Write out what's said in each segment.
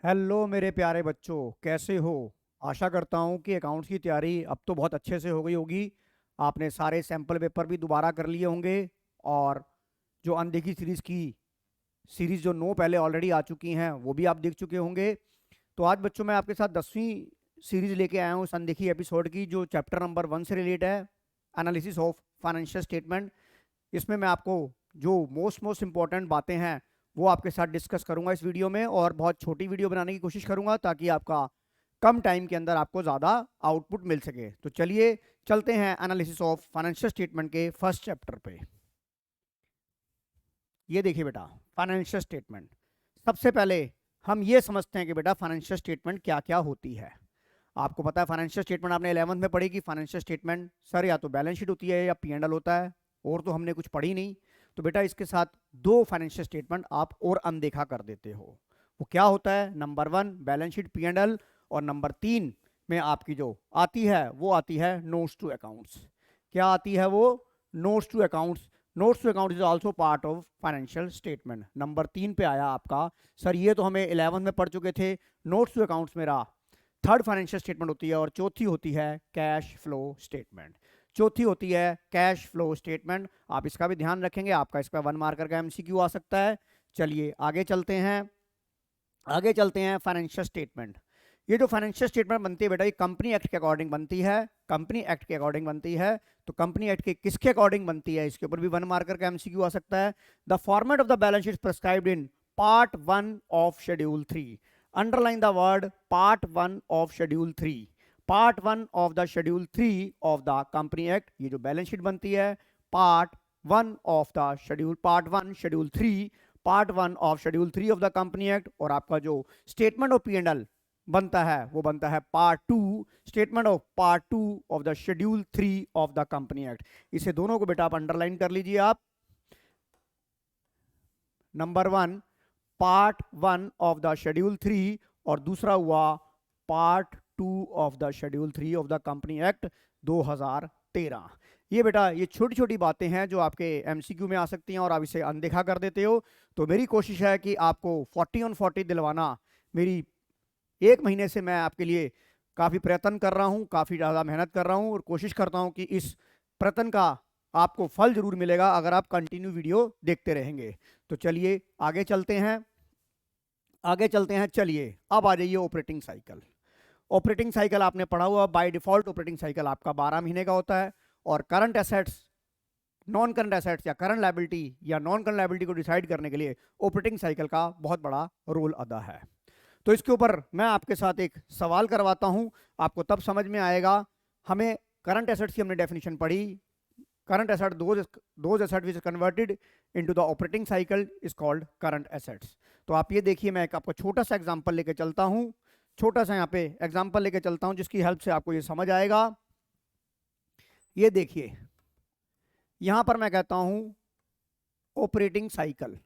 Hello मेरे प्यारे बच्चों, कैसे हो। आशा करता हूँ कि अकाउंट्स की तैयारी अब तो बहुत अच्छे से हो गई होगी। आपने सारे सैंपल पेपर भी दोबारा कर लिए होंगे और जो अनदेखी सीरीज़ जो 9 पहले ऑलरेडी आ चुकी हैं वो भी आप देख चुके होंगे। तो आज बच्चों मैं आपके साथ 10वीं सीरीज़ लेके आया हूँ इस अनदेखी एपिसोड की, जो चैप्टर नंबर 1 से रिलेट है, एनालिसिस ऑफ फाइनेंशियल स्टेटमेंट। इसमें मैं आपको जो मोस्ट मोस्ट इंपॉर्टेंट बातें हैं वो आपके साथ डिस्कस करूंगा इस वीडियो में, और बहुत छोटी वीडियो बनाने की कोशिश करूंगा ताकि आपका कम टाइम के अंदर आपको ज़्यादा आउटपुट मिल सके। तो चलिए चलते हैं एनालिसिस ऑफ फाइनेंशियल स्टेटमेंट के फर्स्ट चैप्टर पे। ये देखिए बेटा, फाइनेंशियल स्टेटमेंट। सबसे पहले हम ये समझते हैं कि बेटा फाइनेंशियल स्टेटमेंट क्या क्या होती है। आपको पता है फाइनेंशियल स्टेटमेंट आपने 11th में पढ़ी कि फाइनेंशियल स्टेटमेंट सर या तो बैलेंस शीट होती है या P&L होता है, और तो हमने कुछ पढ़ी नहीं। तो बेटा इसके साथ दो फाइनेंशियल स्टेटमेंट आप और अनदेखा कर देते हो। वो क्या होता है? नंबर 1 बैलेंस शीट P&L, और नंबर 3 में आपकी जो आती है वो आती है नोट्स टू अकाउंट्स। क्या आती है वो? Notes to accounts. Notes to account is also part of financial statement. Number 3 पे आया आपका, सर ये तो हमें 11th में पढ़ चुके थे। नोट्स टू अकाउंट्स मेरा थर्ड फाइनेंशियल स्टेटमेंट होती है, और चौथी होती है कैश फ्लो स्टेटमेंट। चौथी होती है कैश फ्लो स्टेटमेंट। आप इसका भी ध्यान रखेंगे, आपका इस पर 1 मार्कर का MCQ आ सकता है। चलिए आगे चलते हैं। आगे चलते हैं फाइनेंशियल स्टेटमेंट। ये जो फाइनेंशियल स्टेटमेंट बनती है बेटा, ये कंपनी एक्ट के अकॉर्डिंग बनती है। कंपनी एक्ट के अकॉर्डिंग बनती है। तो कंपनी एक्ट के किसके अकॉर्डिंग बनती है, इसके ऊपर भी 1 मार्कर का MCQ आ सकता है। The format of the balance sheet prescribed in part 1 of schedule 3। Underline the word part 1 of schedule 3। Part 1 of the schedule 3 of the company act. ये जो बैलेंस शीट बनती है, part 1 of the schedule, part 1 schedule 3, part 1 of schedule 3 of the company act. और आपका जो statement of P&L बनता है वो बनता है part 2, statement of part 2 of the schedule 3 of the company act. इसे दोनों को बेटा आप अंडरलाइन कर लीजिए आप। Number 1 part 1 of the schedule 3, और दूसरा हुआ part 2 of the schedule 3 of the company act 2013। ये बेटा ये छोटी छोटी बातें हैं जो आपके MCQ में आ सकती हैं और आप इसे अनदेखा कर देते हो। तो मेरी कोशिश है कि आपको 40 on 40 दिलवाना। मेरी 1 महीने से मैं आपके लिए काफ़ी प्रयत्न कर रहा हूँ, काफ़ी ज़्यादा मेहनत कर रहा हूँ, और कोशिश करता हूँ कि इस प्रयत्न का आपको फल जरूर मिलेगा अगर आप कंटिन्यू वीडियो देखते रहेंगे। तो चलिए आगे चलते हैं। आगे चलते हैं, चलिए अब आ जाइए ऑपरेटिंग साइकिल। ऑपरेटिंग साइकिल आपने पढ़ा हुआ, बाय डिफॉल्ट ऑपरेटिंग साइकिल आपका 12 महीने का होता है। और current assets, non current assets या करंट लायबिलिटी या नॉन करंट लायबिलिटी को डिसाइड करने के लिए ऑपरेटिंग साइकिल का बहुत बड़ा रोल अदा है। तो इसके ऊपर मैं आपके साथ एक सवाल करवाता हूं, आपको तब समझ में आएगा। हमें करंट एसेट्स की हमने डेफिनेशन पढ़ी। Current asset, those asset which converted into the operating cycle is called current assets. तो आप ये देखिए, मैं एक आपको छोटा सा एग्जांपल लेके चलता हूं। छोटा सा यहाँ पे एग्जांपल लेके चलता हूं जिसकी हेल्प से आपको ये समझ आएगा। ये देखिए, यहां पर मैं कहता हूं ऑपरेटिंग साइकिल,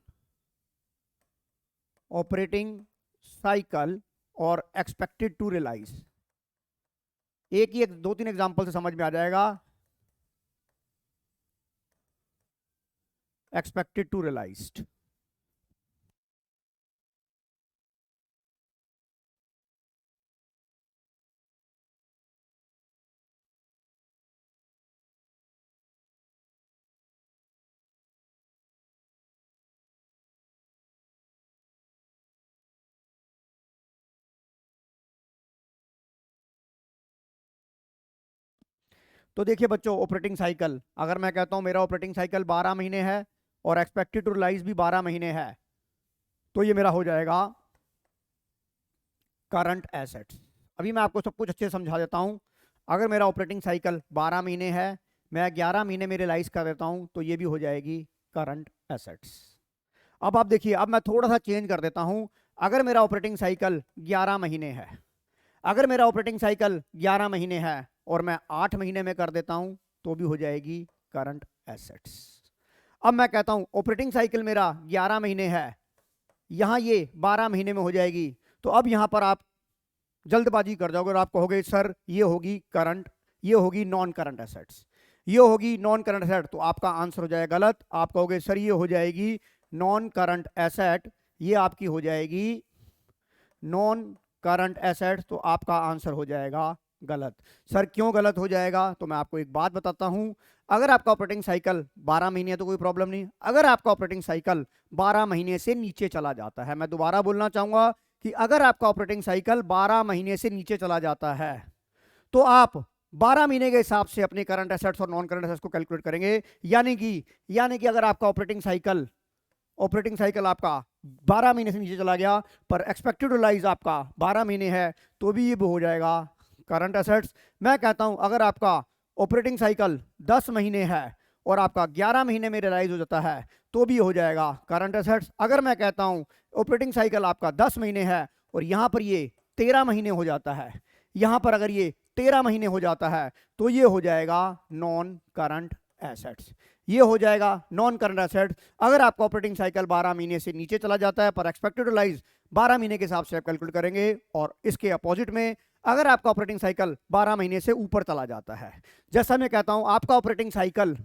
ऑपरेटिंग साइकिल और एक्सपेक्टेड टू रियलाइज। एक ही 2-3 एग्जांपल से समझ में आ जाएगा। Expected to realised. तो देखिए बच्चों, ऑपरेटिंग साइकिल अगर मैं कहता हूं मेरा ऑपरेटिंग साइकिल 12 महीने है और एक्सपेक्टेड टू रियलाइज भी 12 महीने है, तो ये मेरा हो जाएगा करंट एसेट्स। अभी मैं आपको सब कुछ अच्छे से समझा देता हूं। अगर मेरा ऑपरेटिंग साइकिल 12 महीने है, मैं 11 महीने में रियलाइज कर देता हूं, तो ये भी हो जाएगी करंट एसेट्स। अब आप देखिए, अब मैं थोड़ा सा चेंज कर देता हूं। अगर मेरा ऑपरेटिंग साइकिल 11 महीने है, अगर मेरा ऑपरेटिंग साइकिल 11 महीने है और मैं 8 महीने में कर देता हूं, तो भी हो जाएगी करंट एसेट्स। अब मैं कहता हूं ऑपरेटिंग साइकिल मेरा 11 महीने है, यहां ये 12 महीने में हो जाएगी, तो अब यहां पर आप जल्दबाजी कर जाओगे और आप कहोगे सर ये होगी करंट, ये होगी नॉन करंट एसेट्स, ये होगी नॉन करंट एसेट। तो आपका आंसर हो जाएगा गलत। आप कहोगे सर ये हो जाएगी नॉन करंट एसेट, ये आपकी हो जाएगी नॉन करंट एसेट्स, तो आपका आंसर हो जाएगा गलत। सर क्यों गलत हो जाएगा? तो मैं आपको एक बात बताता हूं। अगर आपका ऑपरेटिंग साइकिल 12 महीने है तो कोई प्रॉब्लम नहीं। अगर आपका ऑपरेटिंग साइकिल 12 महीने से नीचे चला जाता है, मैं दोबारा बोलना चाहूंगा कि अगर आपका ऑपरेटिंग साइकिल 12 महीने से नीचे चला जाता है तो आप 12 महीने के हिसाब से अपने करंट एसेट्स और नॉन करंट एसेट्स को कैलकुलेट करेंगे। यानी कि अगर आपका ऑपरेटिंग साइकिल आपका 12 महीने से नीचे चला गया पर एक्सपेक्टेड रिलाइज आपका 12 महीने है तो भी ये हो जाएगा करंट एसेट्स। मैं कहता हूं अगर आपका ऑपरेटिंग साइकिल 10 महीने है और आपका 11 महीने में रिलाइज हो जाता है तो भी हो जाएगा करंट एसेट्स। अगर मैं कहता हूं ऑपरेटिंग साइकिल आपका 10 महीने है और यहां पर ये 13 महीने हो जाता है, यहां पर अगर ये 13 महीने हो जाता है तो ये हो जाएगा नॉन करंट एसेट्स। ये हो जाएगा नॉन करंट एसेट्स। अगर आपका ऑपरेटिंग साइकिल 12 महीने से नीचे चला जाता है पर एक्सपेक्टेड रिलाइज 12 महीने के हिसाब से आप कैलकुलेट करेंगे। और इसके अपोजिट में अगर आपका ऑपरेटिंग साइकिल 12 महीने से ऊपर चला जाता है, जैसा मैं कहता हूं आपका ऑपरेटिंग साइकिल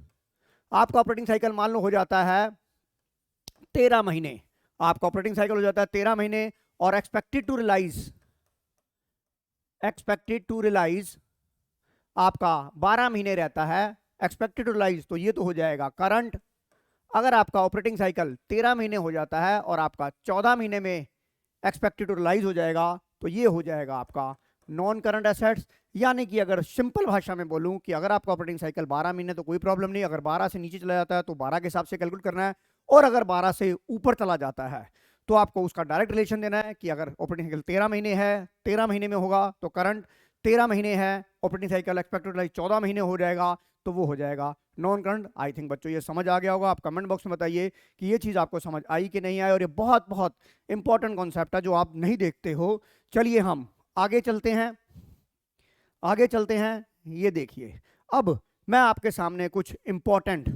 मान लो हो जाता है 13 महीने, आपका ऑपरेटिंग साइकिल हो जाता है 13 महीने और एक्सपेक्टेड टू रिलाइज आपका 12 महीने रहता है, एक्सपेक्टेड टू रिलाइज तो ये तो हो जाएगा करंट। अगर आपका ऑपरेटिंग साइकिल 13 महीने हो जाता है और आपका 14 महीने में एक्सपेक्टेड टू रिलाइज हो जाएगा तो ये हो जाएगा आपका नॉन करंट एसेट्स। यानी कि अगर सिंपल भाषा में बोलूं कि अगर आपका ऑपरेटिंग साइकिल 12 महीने तो कोई प्रॉब्लम नहीं, अगर 12 से नीचे चला जाता है तो 12 के हिसाब से कैलकुलेट करना है, और अगर 12 से ऊपर चला जाता है तो आपको उसका डायरेक्ट रिलेशन देना है कि अगर ऑपरेटिंग साइकिल 13 महीने है, 13 महीने में होगा तो करंट, 13 महीने है ऑपरेटिंग साइकिल एक्सपेक्टेड रिलाइज 14 महीने हो जाएगा तो वो हो जाएगा नॉन करंट। आई थिंक बच्चों ये समझ आ गया होगा। आप कमेंट बॉक्स में बताइए कि ये चीज़ आपको समझ आई कि नहीं आई, और ये बहुत बहुत इंपॉर्टेंट कॉन्सेप्ट है जो आप नहीं देखते हो। चलिए हम आगे चलते हैं। ये देखिए, अब मैं आपके सामने कुछ इंपॉर्टेंट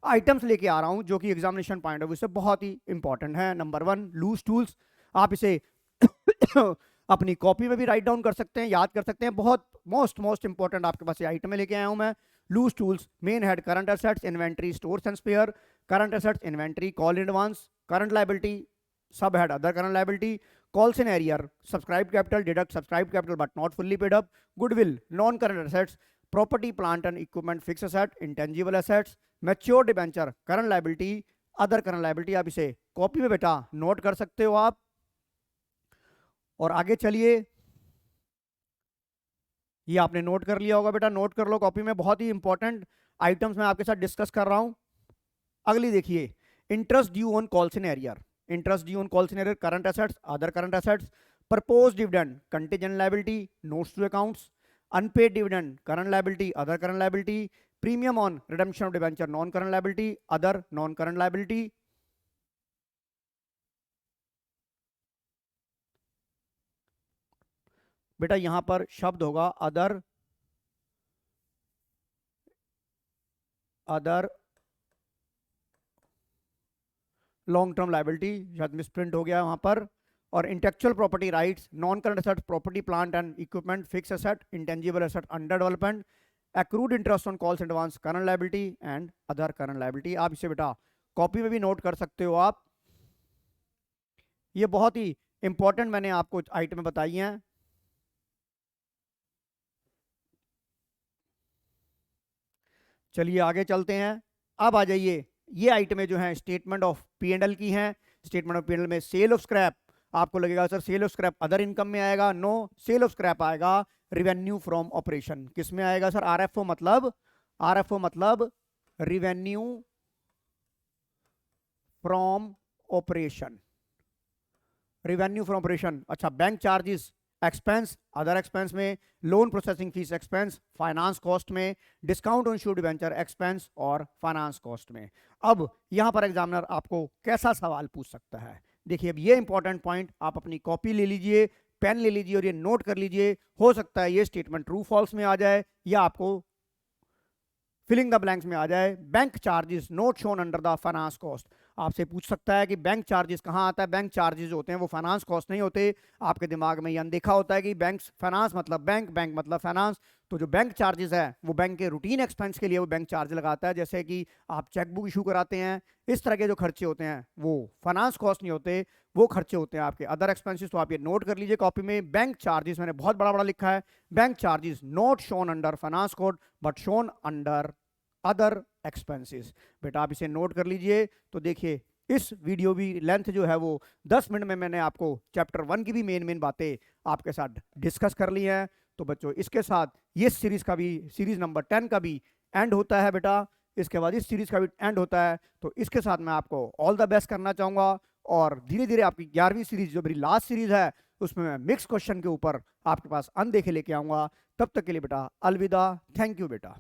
आइटम्स लेके आ रहा हूं जो कि एग्जामिनेशन पॉइंट ऑफ व्यू से बहुत ही इंपॉर्टेंट है। Number 1 loose tools. आप इसे अपनी कॉपी में भी राइट डाउन कर सकते हैं, याद कर सकते हैं। बहुत मोस्ट इंपॉर्टेंट आपके पास ये आइटम लेके आया हूं मैं। Loose tools, main head current assets, inventory, stores and spare, current assets, inventory, call in advance, current liability, sub head other current liability, calls in arrear, subscribe capital, deduct subscribe capital but not fully paid up, goodwill, non current assets, property plant and equipment, fix asset, intangible assets, mature debenture, current liability, other current liability. आप इसे copy में बेटा note कर सकते हो आप। और आगे चलिए, ये आपने नोट कर लिया होगा बेटा, नोट कर लो कॉपी में। बहुत ही इंपॉर्टेंट आइटम्स मैं आपके साथ डिस्कस कर रहा हूं। अगली देखिए, interest due on calls in arrear, interest due on calls in arrear, current assets, other current assets, propose dividend, contingent liability, notes to accounts, unpaid dividend, current liability, other current liability, premium on redemption of debenture, non current liability, other non current liability. बेटा यहां पर शब्द होगा other long term liability, शायद misprint हो गया वहां पर। और intellectual property rights, non current asset, property plant and equipment, fix asset, intangible asset under development, accrued interest on calls advance, current liability and other current liability. आप इसे बेटा copy में भी नोट कर सकते हो आप। ये बहुत ही इंपॉर्टेंट मैंने आपको आइटम बताई हैं। चलिए आगे चलते हैं। अब आ जाइए, ये आइटमें जो हैं स्टेटमेंट ऑफ P&L की हैं। स्टेटमेंट ऑफ P&L में सेल ऑफ स्क्रैप, आपको लगेगा sir sale of scrap other income में आएगा। नो, सेल ऑफ स्क्रैप आएगा रिवेन्यू फ्रॉम ऑपरेशन। किस में आएगा सर? आरएफओ मतलब revenue from operation, revenue from operation. अच्छा, bank charges expense, other expense में, loan processing fees expense, finance cost में, discount on issued debenture expense और finance cost में। अब यहां पर एग्जामिनर आपको कैसा सवाल पूछ सकता है? देखिए, अब ये इंपॉर्टेंट पॉइंट आप अपनी कॉपी ले लीजिए, पेन ले लीजिए और ये नोट कर लीजिए। हो सकता है ये स्टेटमेंट ट्रू फॉल्स में आ जाए या आपको फिलिंग द ब्लैंक्स में आ जाए। Bank charges note shown under the finance cost. आपसे पूछ सकता है कि बैंक चार्जेस कहाँ आता है। बैंक चार्जेस जो होते हैं वो फाइनेंस कॉस्ट नहीं होते। आपके दिमाग में ये अनदेखा होता है कि बैंक फाइनेंस मतलब बैंक, बैंक मतलब फाइनेंस। तो जो बैंक चार्जेस है वो बैंक के रूटीन एक्सपेंस के लिए वो बैंक चार्ज लगाता है, जैसे कि आप चेकबुक इशू कराते हैं, इस तरह के जो खर्चे होते हैं वो फाइनेंस कॉस्ट नहीं होते, वो खर्चे होते हैं आपके अदर एक्सपेंसेस। तो आप ये नोट कर लीजिए कॉपी में, बैंक चार्जेस मैंने बहुत बड़ा बड़ा लिखा है, bank charges not shown under finance code but shown under other expenses. बेटा आप इसे नोट कर लीजिए। तो देखिए इस वीडियो भी लेंथ जो है वो 10 मिनट में मैंने आपको चैप्टर 1 की भी मेन बातें आपके साथ डिस्कस कर ली हैं। तो बच्चों इसके साथ ये सीरीज का भी, सीरीज नंबर 10 का भी एंड होता है बेटा। इसके बाद इस सीरीज का भी एंड होता है। तो इसके साथ मैं आपको ऑल द बेस्ट करना चाहूंगा और धीरे धीरे आपकी 11वीं सीरीज जो मेरी लास्ट सीरीज है उसमें मैं मिक्स क्वेश्चन के ऊपर आपके पास अनदेखे लेके आऊंगा। तब तक के लिए बेटा अलविदा, थैंक यू बेटा।